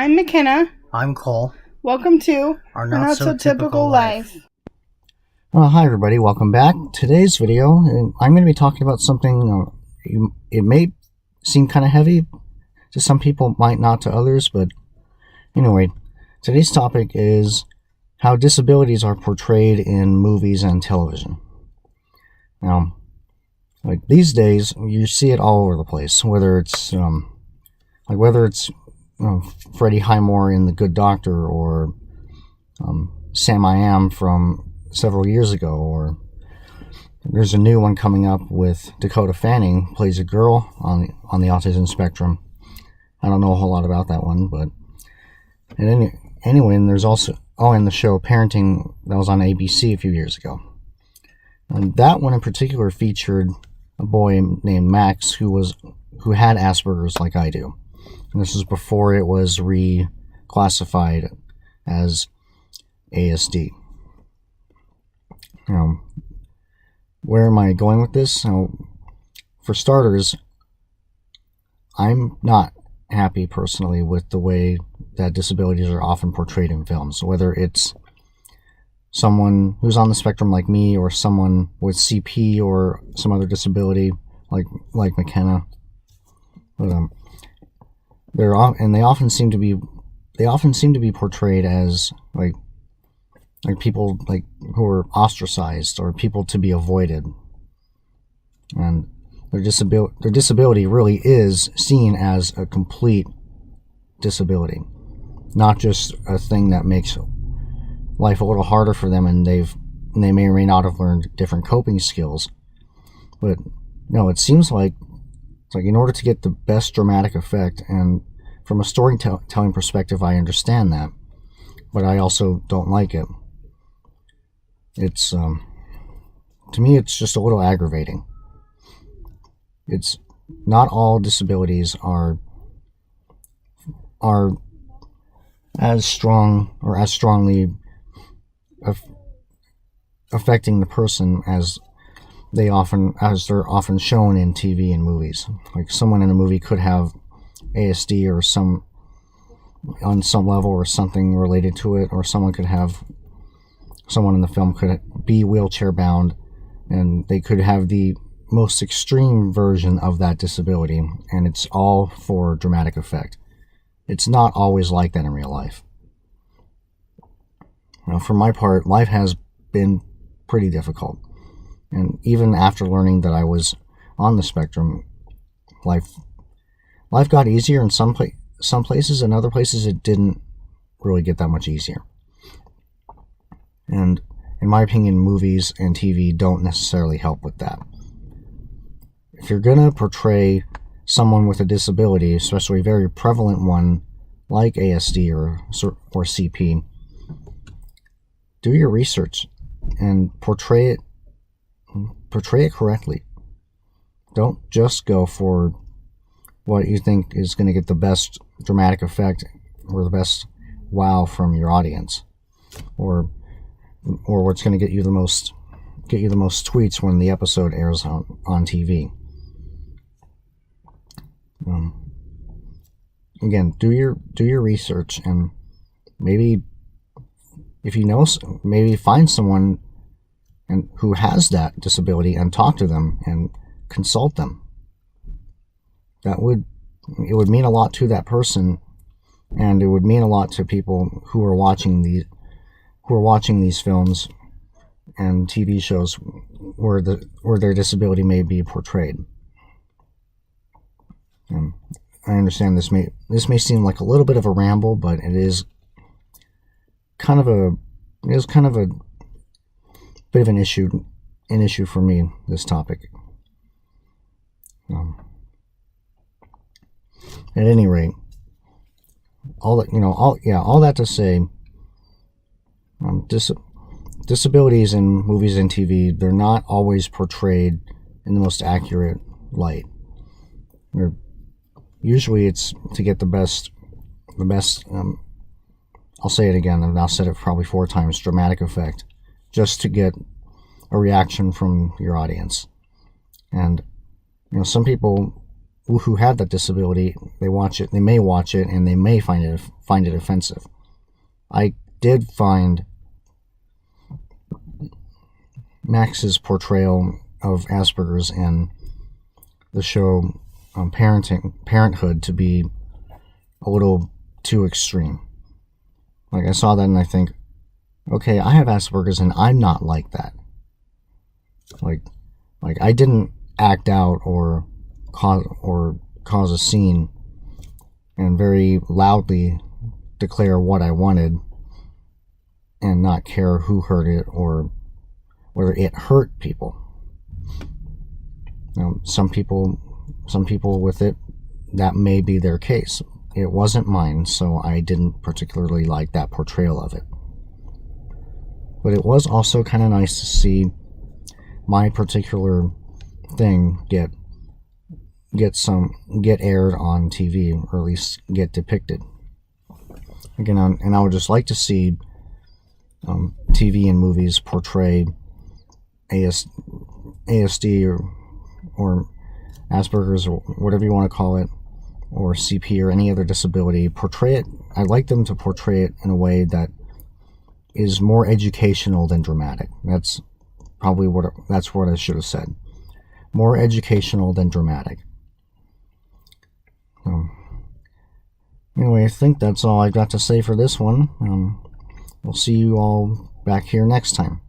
I'm McKenna. I'm Cole. Welcome to Our Not So Typical Life. Hi everybody, welcome back. Today's video, I'm going to be talking about something, it may seem kind of heavy to some people, might not to others, but anyway, today's topic is how disabilities are portrayed in movies and television. Now, like these days, you see it all over the place, whether it's Freddie Highmore in The Good Doctor, or Sam I Am from several years ago, or there's a new one coming up with Dakota Fanning, plays a girl on the autism spectrum. I don't know a whole lot about that one, but anyway, and there's also in the show Parenting that was on ABC a few years ago. And that one in particular featured a boy named Max who had Asperger's like I do. And this was before it was reclassified as ASD. Where am I going with this? For starters, I'm not happy personally with the way that disabilities are often portrayed in films, whether it's someone who's on the spectrum like me, or someone with CP or some other disability like McKenna. But they often seem to be portrayed as like people like who are ostracized or people to be avoided, and their disability really is seen as a complete disability, not just a thing that makes life a little harder for them, and they may or may not have learned different coping skills. But no, it seems like it's like in order to get the best dramatic effect, and from a storytelling perspective, I understand that, but I also don't like it. It's to me, it's just a little aggravating. It's not all disabilities are as strong or as strongly affecting the person as they're often shown in TV and movies. Like someone in a movie could have ASD or on some level or something related to it, or someone in the film could be wheelchair bound, and they could have the most extreme version of that disability, and it's all for dramatic effect. It's not always like that in real life. Now, for my part, life has been pretty difficult, and even after learning that I was on the spectrum, life got easier in some places, and other places it didn't really get that much easier. And in my opinion, movies and TV don't necessarily help with that. If you're going to portray someone with a disability, especially a very prevalent one like ASD or CP, do your research and portray it correctly. Don't just go for what you think is going to get the best dramatic effect or the best wow from your audience, or what's going to get you the most tweets when the episode airs on TV. Again, do your research, and maybe if you know, maybe find someone who has that disability and talk to them and consult them. It would mean a lot to that person, and it would mean a lot to people who are watching these films and TV shows where their disability may be portrayed. I understand this may seem like a little bit of a ramble, but it is kind of a bit of an issue for me, this topic. At any rate, all that to say, disabilities in movies and TV, they're not always portrayed in the most accurate light. Usually it's to get the best, I'll say it again, and I've said it probably 4 times, dramatic effect, just to get a reaction from your audience. And some people who have that disability, they may watch it, and they may find it offensive. I did find Max's portrayal of Asperger's in the show Parenthood to be a little too extreme. Like, I saw that and I think, okay, I have Asperger's and I'm not like that. Like I didn't act out or cause a scene and very loudly declare what I wanted and not care who heard it or whether it hurt people. Some people with it, that may be their case. It wasn't mine, so I didn't particularly like that portrayal of it. But it was also kind of nice to see my particular thing get aired on TV, or at least get depicted. Again, and I would just like to see TV and movies portray ASD or Asperger's, or whatever you want to call it, or CP, or any other disability. Portray it. I'd like them to portray it in a way that is more educational than dramatic. That's probably what I should have said. More educational than dramatic. Anyway, I think that's all I've got to say for this one. We'll see you all back here next time.